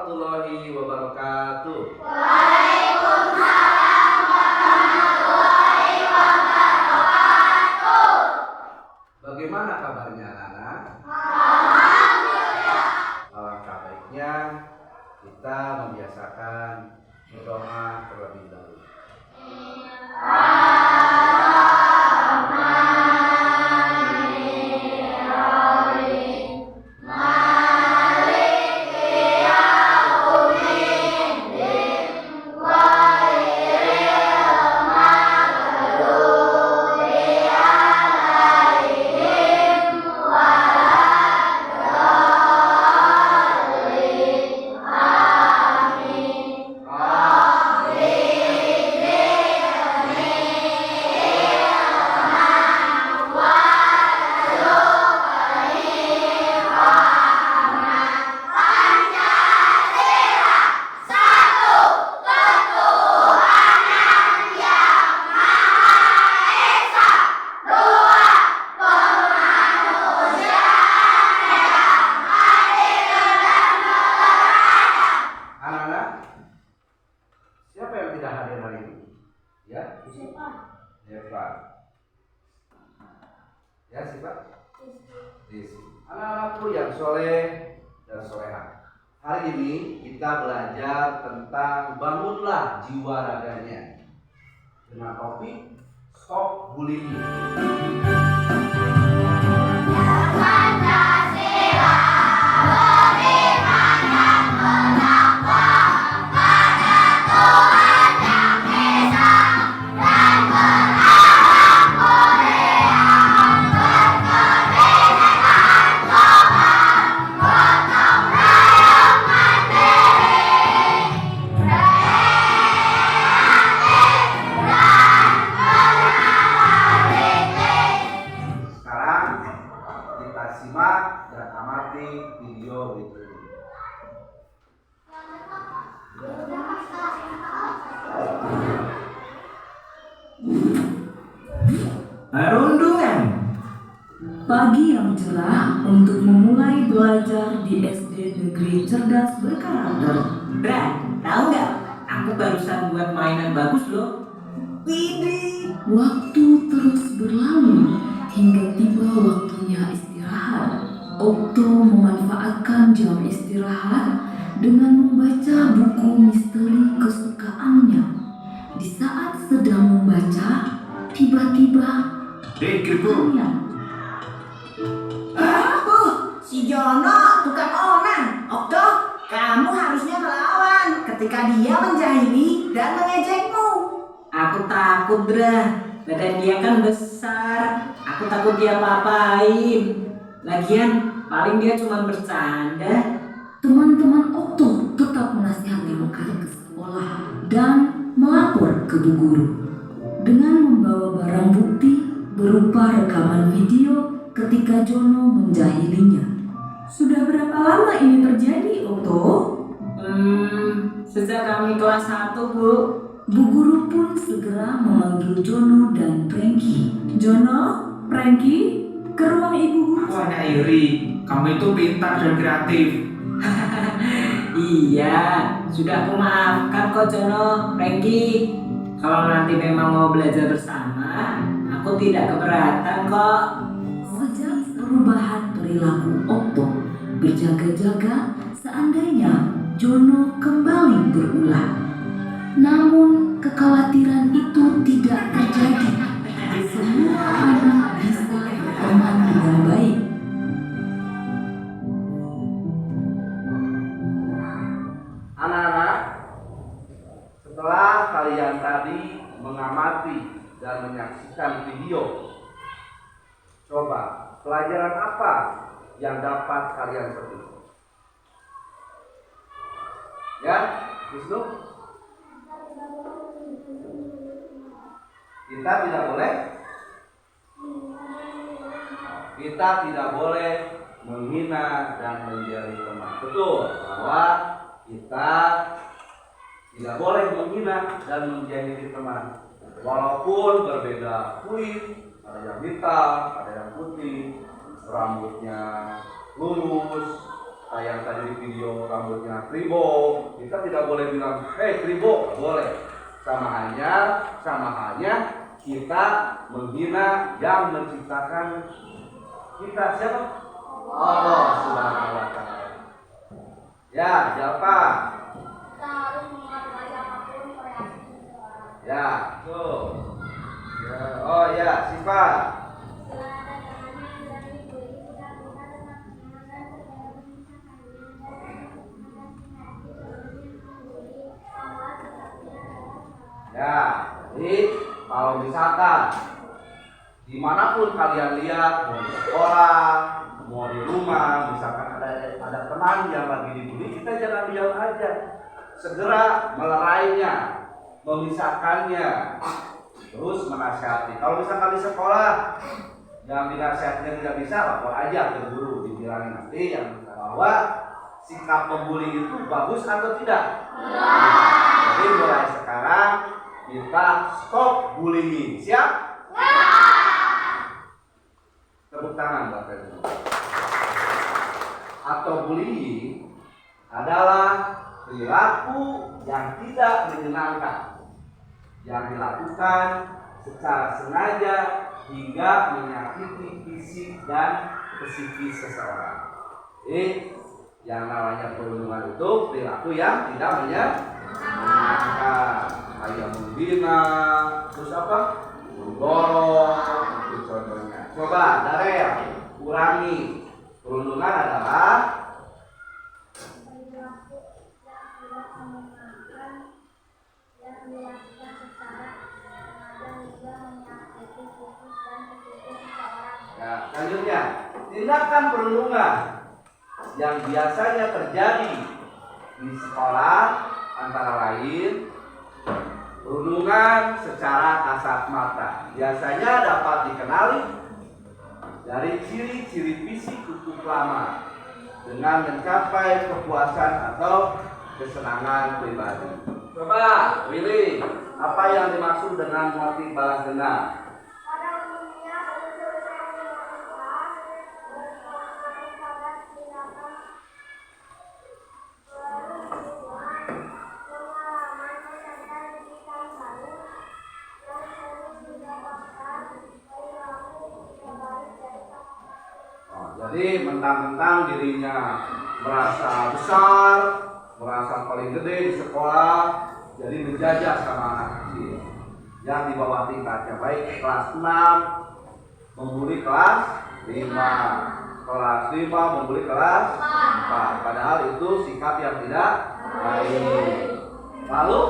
warahmatullahi wabarakatuh. Waalaikumsalam warahmatullahi wabarakatuh. Bagaimana kabarnya anak-anak? Alhamdulillah. Alangkah baiknya kita membiasakan berdoa terlebih dahulu. Siapa yang tidak hadir hari ini? Ya? Eva. Ya, siapa? Desi. Anak-anakku yang soleh dan soleha. Hari ini kita belajar tentang bangunlah jiwa raganya dengan topik stop bullying. Simak dan amati video berikut ini. Perundungan. Pagi yang cerah untuk memulai belajar di SD Negeri Cerdas Berkarakter. Bra, tahu nggak? Aku barusan buat mainan bagus loh. Widih. Waktu terus berlalu hingga tiba waktunya istirahat. Okto memanfaatkan jam istirahat dengan membaca buku misteri kesukaannya. Di saat sedang membaca, tiba-tiba Kirku. Si Jono tukang onan. Okto, kamu harusnya melawan ketika dia menjahili dan mengejekmu. Aku takut, Bra. Badan dia kan besar. Aku takut dia apa-apain. Lagian, paling dia cuma bercanda. teman-teman Okto tetap menasihati Mekar ke sekolah dan melapor ke Bu Guru dengan membawa barang bukti berupa rekaman video ketika Jono menjahilinya. Sudah berapa lama ini terjadi, Okto? Sejak kami kelas 1, Bu. Bu Guru pun segera memanggil Jono dan Prengki. Jono, Prengki, ke ruang Ibu Guru. Wah, Nak Iri, kamu itu pintar dan kreatif. Iya, sudah aku maafkan kok Jono, Prengki. Kalau nanti memang mau belajar bersama, aku tidak keberatan kok. Sejak perubahan perilaku Okto berjaga-jaga seandainya Jono kembali berulah. Namun kekhawatiran itu tidak terjadi. Semua anak bisa berteman dengan baik. Anak-anak, setelah kalian tadi mengamati dan menyaksikan video, coba pelajaran apa yang dapat kalian petik? Ya, Wisnu? Kita tidak boleh menghina dan menjadi teman. Betul, bahwa kita tidak boleh menghina dan menjadi teman. Walaupun berbeda kulit, ada yang hitam, ada yang putih, rambutnya lurus, Kayak tadi di video rambutnya Kribo, kita tidak boleh bilang, "Hei Kribo," boleh. Sama hanya kita menghina yang menciptakan kita. Siapa? Allah Subhanahu wa Ta'ala. Ya, Jalpa. Kita harus menghargai apapun kreasi seseorang. Ya, tuh. Ya, oh ya, Siva. Setelah ada tangannya dan diberi kita tetap menyenangkan segala mengisahkannya dan hati sebelumnya memberi bahwa sikapnya adalah salah. Ya, jadi kalau misalkan dimanapun kalian lihat, mau di sekolah, mau di rumah, misalkan ada teman yang lagi dibully, kita jangan diam aja, segera melerainya, memisahkannya, terus menasihati. Kalau misalkan di sekolah yang dinasihatinya tidak bisa, lapor aja ke guru, dibilangin nanti yang bahwa sikap pembuli itu bagus atau tidak. Jadi mulai sekarang kita stop bullying. Siap? Tepuk tangan buat kalian. Atau bullying adalah perilaku yang tidak menyenangkan yang dilakukan secara sengaja hingga menyakiti fisik dan psikis seseorang. Yang namanya perundungan itu perilaku yang tidak menyenangkan, kayak menghina, terus apa? Mendorong, itu contohnya. Coba Darel kurangi. Perundungan adalah Perilaku yang tidak menyenangkan yang dilakukan secara sengaja hingga menyakiti fisik dan psikis seseorang. ya, selanjutnya tindakan perundungan yang biasanya terjadi di sekolah antara lain perundungan secara kasat mata. Biasanya dapat dikenali dari ciri-ciri fisik cukup lama dengan mencapai kepuasan atau kesenangan pribadi. Coba pilih apa yang dimaksud dengan motif balas dendam. Pada umumnya unsur-unsur yang dilakukan berpengaruh pada tindakan perundungan, pengalaman terkadang di tahun baru yang sering didapatkan perilaku tidak baik dari sama-sama. Jadi mentang-mentang dirinya merasa besar, merasa paling gede di sekolah, jadi menjajah sama anak kecil yang di bawah tingkatnya, baik kelas 6 membuli kelas 5, kelas 5 membuli kelas 4. Padahal itu sikap yang tidak baik. Lalu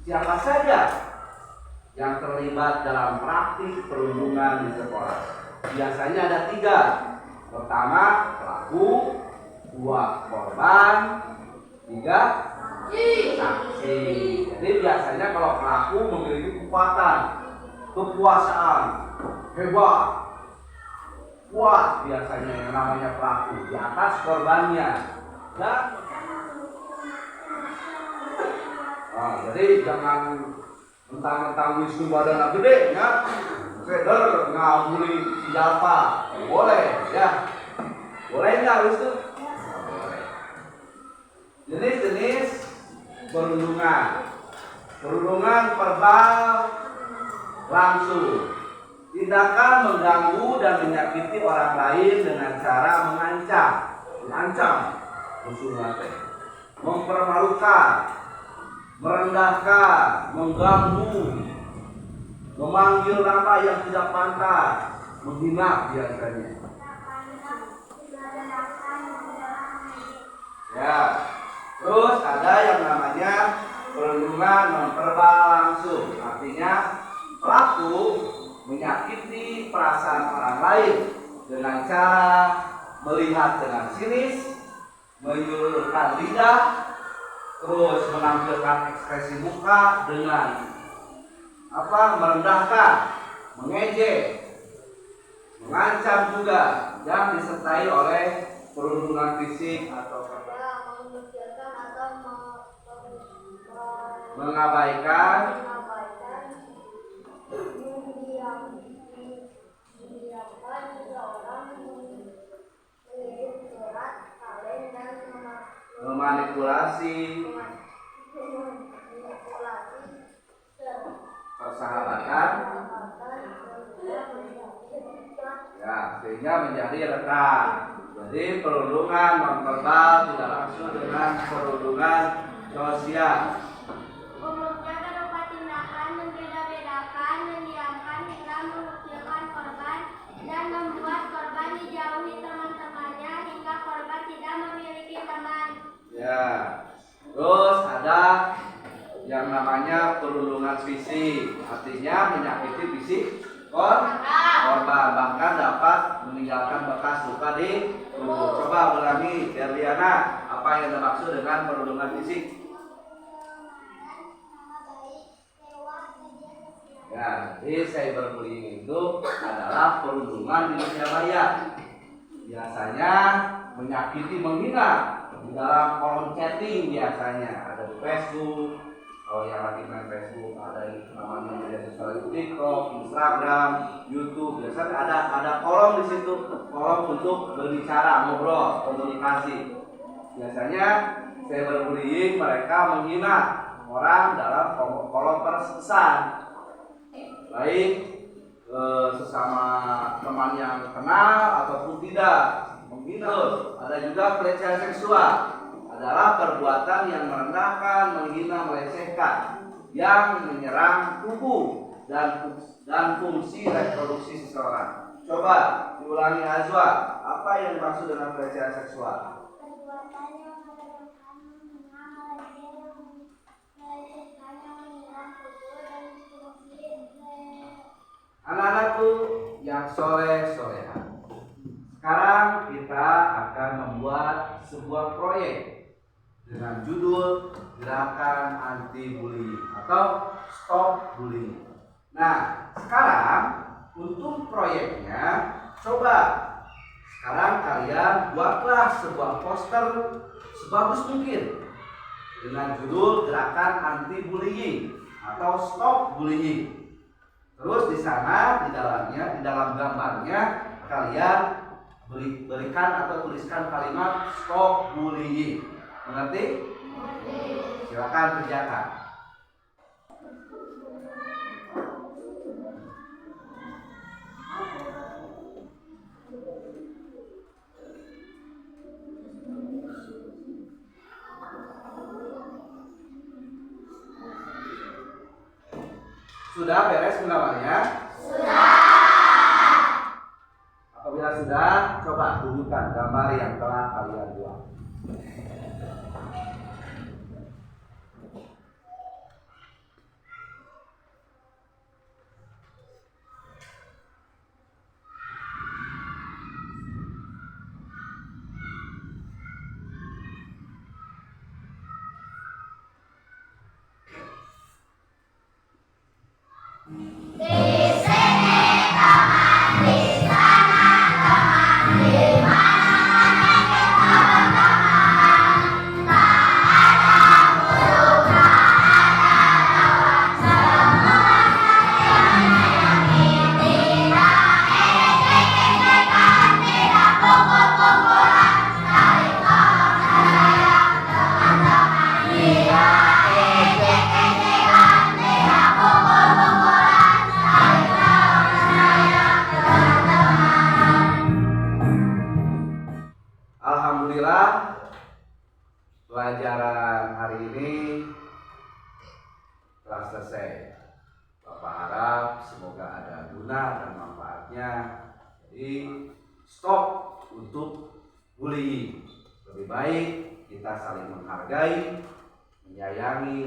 siapa saja yang terlibat dalam praktik perundungan di sekolah? Biasanya ada 3. Pertama, pelaku, 2, korban, 3, saksi. Jadi biasanya kalau pelaku memiliki kekuatan, kekuasaan, hebat, kuat biasanya yang namanya pelaku di atas korbannya. Dan jadi jangan mentang-mentang Wisnu badannya gede ya, seder ngabuli si Jalpa, boleh ya, boleh nggak Wisnu? Boleh. Jenis-jenis perundungan verbal langsung, tindakan mengganggu dan menyakiti orang lain dengan cara mengancam musuhnya, mempermalukan, merendahkan, mengganggu, memanggil nama yang tidak pantas, menghina biasanya. Ya, terus ada yang namanya perundungan non-verbal langsung, artinya pelaku menyakiti perasaan orang lain dengan cara melihat dengan sinis, menyulurkan lidah, terus menampilkan ekspresi muka dengan merendahkan, mengejek, mengancam juga, yang disertai oleh perundungan fisik atau Mengecilkan atau mengabaikan, mendiamkan seseorang, mengirim surat memanipulasi persahabatan ya sehingga menjadi rekan. Jadi perundungan nonverbal tidak langsung dengan perundungan sosial. Umumnya berupa tindakan membeda-bedakan, mendiamkan hingga mengecilkan korban dan membuat korban dijauhi teman-temannya hingga korban tidak memiliki teman. Ya, terus ada yang namanya perundungan fisik, artinya menyakiti fisik korban, bahkan dapat meninggalkan bekas luka di tubuh. Coba ulangi, Derliana, apa yang dimaksud dengan perundungan fisik? Ya, jadi cyberbullying itu adalah perundungan di dunia maya. Biasanya menyakiti, menghina di dalam kolom chatting, biasanya ada di Facebook. Kalau yang lagi main Facebook ada yang namanya media sosial itu TikTok, Instagram, YouTube. Biasanya ada kolom di situ, kolom untuk berbicara, ngobrol, komunikasi. Biasanya cyberbullying mereka menghina orang dalam kolom pesan, baik sesama teman yang kenal ataupun tidak. Menghina. Ada juga pelecehan seksual, adalah perbuatan yang merendahkan, menghina, melecehkan, yang menyerang tubuh dan fungsi reproduksi seseorang. Coba diulangi Azwa, apa yang dimaksud dengan pelecehan seksual? Perbuatan yang merendahkan, menghina, melecehkan, yang menyerang tubuh dan fungsi. Anak-anakku yang soleh-soleha, sekarang kita akan membuat sebuah proyek dengan judul Gerakan Anti Bullying atau Stop Bullying. Nah, sekarang untuk proyeknya, coba sekarang kalian buatlah sebuah poster sebagus mungkin dengan judul Gerakan Anti Bullying atau Stop Bullying. Terus di sana di dalam gambarnya kalian berikan atau tuliskan kalimat Stop Bullying. Mengerti? Silakan kerjakan. Sudah beres gambarnya? Sudah. Apabila sudah, coba tunjukkan gambar yang telah kalian buat. Alhamdulillah, pelajaran hari ini telah selesai. Bapak harap semoga ada guna dan manfaatnya. Jadi stop untuk bullying. Lebih baik kita saling menghargai, menyayangi,